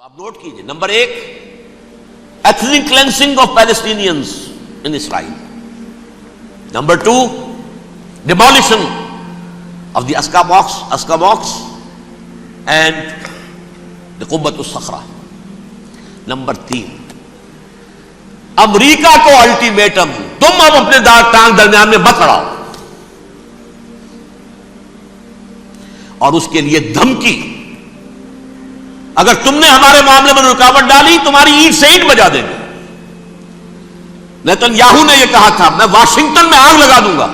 آپ نوٹ کیجئے، number 1 ethnic cleansing of Palestinians in Israel. Number 2 demolition of the Aska box and the Qubbat al-Sakhra. Number 3 امریکہ کو ultimatum, تم اب اپنے ٹانگ درمیان میں مت اڑاؤ، اور اس کے لیے دھمکی، اگر تم نے ہمارے معاملے میں رکاوٹ ڈالی تمہاری اینٹ سے اینٹ بجا دیں گے. نیتن یاہو نے یہ کہا تھا میں واشنگٹن میں آگ لگا دوں گا.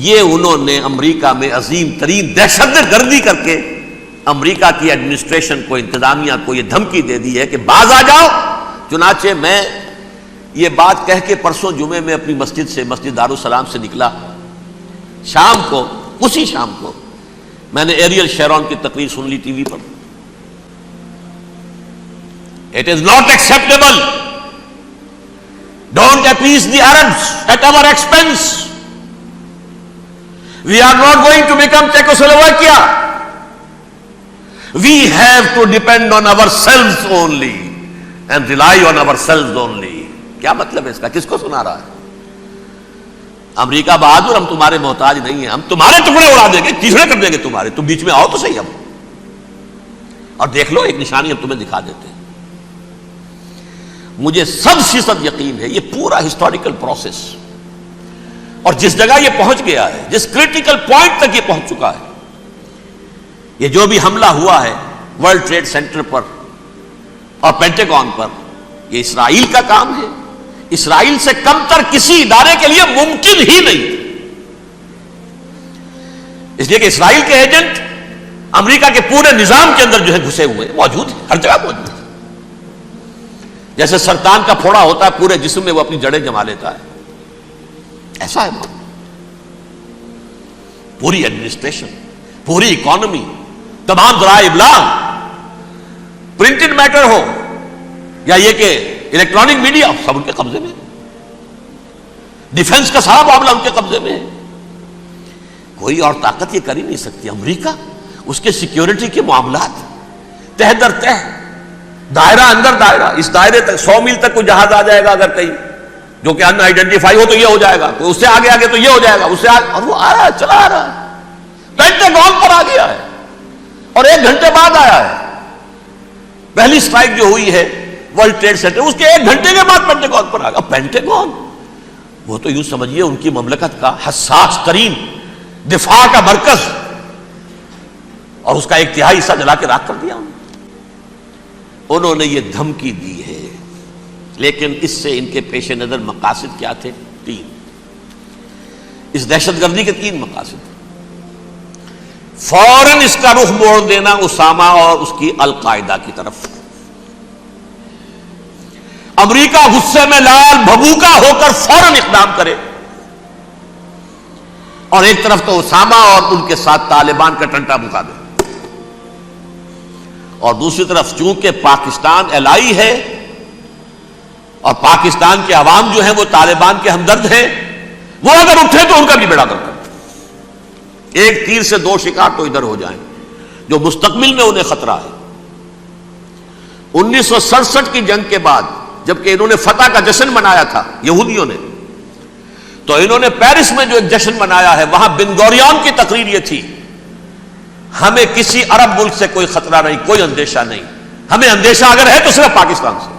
یہ انہوں نے امریکہ میں عظیم ترین دہشت گردی کر کے امریکہ کی ایڈمنسٹریشن کو، انتظامیہ کو یہ دھمکی دے دی ہے کہ باز آ جاؤ. چنانچہ میں یہ بات کہہ کے پرسوں جمعے میں اپنی مسجد سے، مسجد دارالسلام سے نکلا، شام کو، اسی شام کو میں نے ایریل شیرون کی تقریر سن لی T V per. It is not acceptable. Don't appease the Arabs at our expense. We are not going to become Czechoslovakia. We have to depend on ourselves only and rely on ourselves only. کیا مطلب ہے اس کا؟ کس کو سنا رہا ہے؟ امریکہ بہادر، ہم تمہارے محتاج نہیں ہیں، ہم تمہارے ٹکڑے اڑا دیں گے، ٹکڑے کر دیں گے تمہارے، تم بیچ میں آؤ تو صحیح. اب اور دیکھ لو ایک نشانی ہم تمہیں دکھا دیتے ہیں. مجھے 100% یقین ہے یہ پورا ہسٹوریکل پروسیس، اور جس جگہ یہ پہنچ گیا ہے، جس کریٹیکل پوائنٹ تک یہ پہنچ چکا ہے، یہ جو بھی حملہ ہوا ہے ورلڈ ٹریڈ سینٹر پر اور پینٹاگون پر، یہ اسرائیل کا کام ہے. اسرائیل سے کم تر کسی ادارے کے لیے ممکن ہی نہیں، اس لیے کہ اسرائیل کے ایجنٹ امریکہ کے پورے نظام کے اندر جو ہے گھسے ہوئے موجود ہیں، ہر جگہ موجود ہیں. جیسے سرطان کا پھوڑا ہوتا ہے پورے جسم میں، وہ اپنی جڑیں جما لیتا ہے، ایسا ہے وہ. پوری ایڈمنسٹریشن، پوری اکانومی، تمام ذرائع ابلاغ، پرنٹڈ میٹر ہو یا یہ کہ الیکٹرانک میڈیا، سب ان کے قبضے میں. ڈیفنس کا سارا معاملہ ان کے قبضے میں ہے. کوئی اور طاقت یہ کر ہی نہیں سکتی. امریکہ، اس کے سیکیورٹی کے معاملات تہ در تہ، دائرہ اندر دائرہ، اس دائرے تک 100 میل تک کوئی جہاز آ جائے گا اگر کہیں جو کہ ان آئیڈینٹیفائی ہو تو یہ ہو جائے گا، کوئی اس سے آگے آگے تو یہ ہو جائے گا، اس سے آگے، اور وہ آ رہا ہے، چلا آ رہا ہے. پینٹاگون پر آ گیا ہے اور 1 گھنٹے بعد آیا ہے. پہلی اسٹرائک جو ہوئی ہے ورلڈ ٹریڈ سینٹر، اس کے 1 گھنٹے کے بعد پینٹاگون پر آ گیا. پینٹاگون وہ تو یوں سمجھیے ان کی مملکت کا حساس ترین دفاع کا مرکز، اور اس کا 1/3 حصہ جلا کے راکھ کر دیا. انہوں نے یہ دھمکی دی ہے، لیکن اس سے ان کے پیش نظر مقاصد کیا تھے؟ 3. اس دہشت گردی کے 3 مقاصد. فوراً اس کا رخ موڑ دینا اسامہ اور اس کی القاعدہ کی طرف. امریکہ غصے میں لال بھبوکا ہو کر فوراً اقدام کرے، اور ایک طرف تو اسامہ اور ان کے ساتھ طالبان کا ٹنٹا مکا دے، اور دوسری طرف چونکہ پاکستان الائی ہے اور پاکستان کے عوام جو ہیں وہ طالبان کے ہمدرد ہیں، وہ اگر اٹھے تو ان کا بھی بیڑا کرتا ہے. ایک تیر سے 2 شکار تو ادھر ہو جائیں، جو مستقبل میں انہیں خطرہ ہے. 1967 کی جنگ کے بعد جبکہ انہوں نے فتح کا جشن منایا تھا یہودیوں نے، تو انہوں نے پیرس میں جو ایک جشن منایا ہے، وہاں بن گوریون کی تقریر یہ تھی، ہمیں کسی عرب ملک سے کوئی خطرہ نہیں، کوئی اندیشہ نہیں، ہمیں اندیشہ اگر ہے تو صرف پاکستان سے.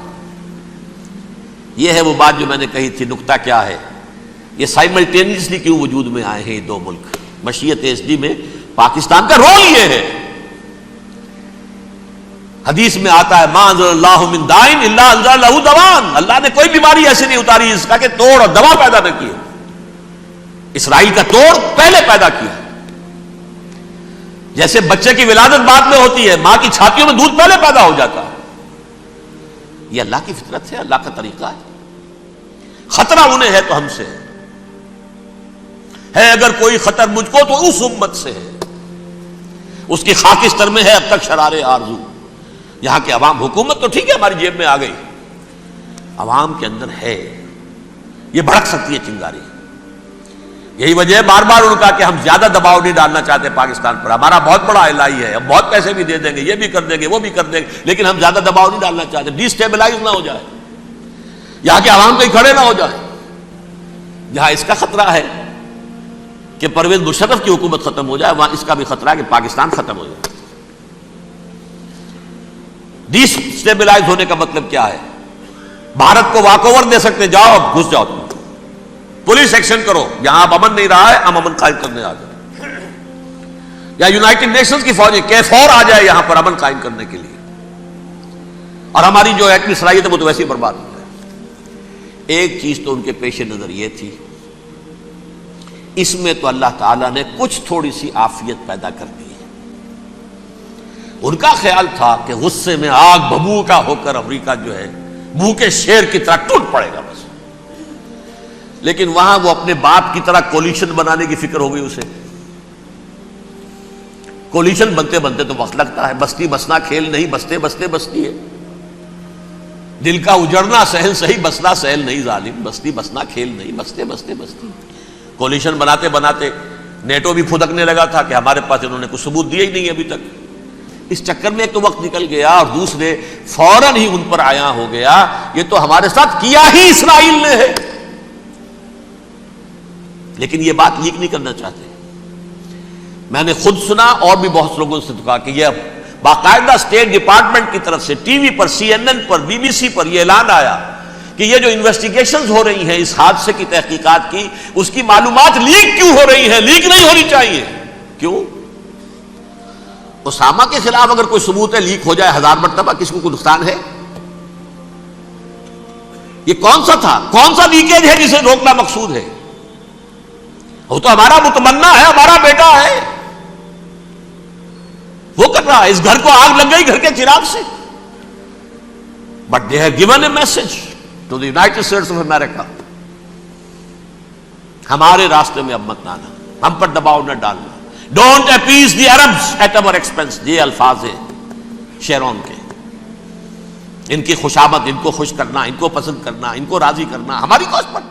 یہ ہے وہ بات جو میں نے کہی تھی. نکتہ کیا ہے؟ یہ سائملٹینیسلی کیوں وجود میں آئے ہیں یہ 2 ملک؟ مشیت ایس ڈی میں پاکستان کا رول یہ ہے. حدیث میں آتا ہے ما انزل اللہ من دائن الا انزل لہ دوان، اللہ نے کوئی بیماری ایسی نہیں اتاری اس کا کہ توڑ اور دوا پیدا نہ کی. اسرائیل کا توڑ پہلے پیدا کیا. جیسے بچے کی ولادت بعد میں ہوتی ہے، ماں کی چھاتیوں میں دودھ پہلے پیدا ہو جاتا ہے. یہ اللہ کی فطرت ہے، اللہ کا طریقہ ہے. خطرہ انہیں ہے تو ہم سے ہے. اگر کوئی خطر مجھ کو تو اس امت سے ہے، اس کی خاکستر میں ہے اب تک شرار آرزو. یہاں کے عوام، حکومت تو ٹھیک ہے ہماری جیب میں آ گئی، عوام کے اندر ہے، یہ بھڑک سکتی ہے چنگاری. یہی وجہ ہے بار بار ان کا کہ ہم زیادہ دباؤ نہیں ڈالنا چاہتے پاکستان پر. ہمارا بہت بڑا الہی ہے, ہم بہت پیسے بھی دے دیں گے, یہ بھی کر دیں گے, وہ بھی کر دیں گے, لیکن ہم زیادہ دباؤ نہیں ڈالنا چاہتے, ڈیسٹیبلائز نہ ہو جائے, یہاں کے عوام کہیں کھڑے نہ ہو جائے. جہاں اس کا خطرہ ہے کہ پرویز مشرف کی حکومت ختم ہو جائے, وہاں اس کا بھی خطرہ ہے کہ پاکستان ختم ہو جائے. ڈیسٹیبلائز ہونے کا مطلب کیا ہے؟ بھارت کو واک اوور دے سکتے, جاؤ گھس جاؤ تم, پولیس ایکشن کرو, یہاں اب امن نہیں رہا ہے, ہم امن قائم کرنے آ جائیں, یا یونائٹڈ نیشنز کی فوجیں K4 آ جائے یہاں پر امن قائم کرنے کے لیے, اور ہماری جو ایٹمی صلاحیت ہے وہ تو ویسے ہی برباد ہو جائے. ایک چیز تو ان کے پیش نظر یہ تھی, اس میں تو اللہ تعالیٰ نے کچھ تھوڑی سی عافیت پیدا کر دی ہے. ان کا خیال تھا کہ غصے میں آگ ببوکا ہو کر امریکہ جو ہے بھوکے شیر کی طرح ٹوٹ پڑے گا بس, لیکن وہاں وہ اپنے باپ کی طرح کولیشن بنانے کی فکر ہو گئی اسے. کولیشن بنتے بنتے تو وقت لگتا ہے, بستی بسنا کھیل نہیں, بستے بستے بستی ہے. دل کا اجڑنا سہل صحیح, بسنا سہل نہیں ظالم, بستی بسنا کھیل نہیں, بستے بستے بستی. کولیشن بناتے بناتے نیٹو بھی پھدکنے لگا تھا کہ ہمارے پاس انہوں نے کچھ ثبوت دیا ہی نہیں ابھی تک. اس چکر میں ایک تو وقت نکل گیا, اور دوسرے فوراً ہی ان پر آیا ہو گیا یہ تو ہمارے ساتھ کیا ہی اسرائیل نے ہے, لیکن یہ بات لیک نہیں کرنا چاہتے. میں نے خود سنا اور بھی بہت لوگوں سے کہا کہ یہ باقاعدہ اسٹیٹ ڈپارٹمنٹ کی طرف سے ٹی وی پر, CNN پر, BBC پر یہ اعلان آیا کہ یہ جو انویسٹیگیشنز ہو رہی ہیں اس حادثے کی تحقیقات کی, اس کی معلومات لیک کیوں ہو رہی ہیں, لیک نہیں ہونی چاہیے. کیوں؟ اسامہ کے خلاف اگر کوئی ثبوت ہے لیک ہو جائے 1000 مرتبہ, کس کو کوئی نقصان ہے؟ یہ کون سا تھا, کون سا لیکیج ہے جسے روکنا مقصود ہے؟ وہ تو ہمارا متمنا ہے, ہمارا بیٹا ہے, وہ کر رہا ہے. اس گھر کو آگ لگ گئی گھر کے چراغ سے, but they have given a message to the United States of America, ہمارے راستے میں اب مت آنا, ہم پر دباؤ نہ ڈالنا, don't appease the Arabs at our expense. یہ الفاظ ہیں شیرون کے. ان کی خوشامد, ان کو خوش کرنا, ان کو پسند کرنا, ان کو راضی کرنا ہماری کوشش پر.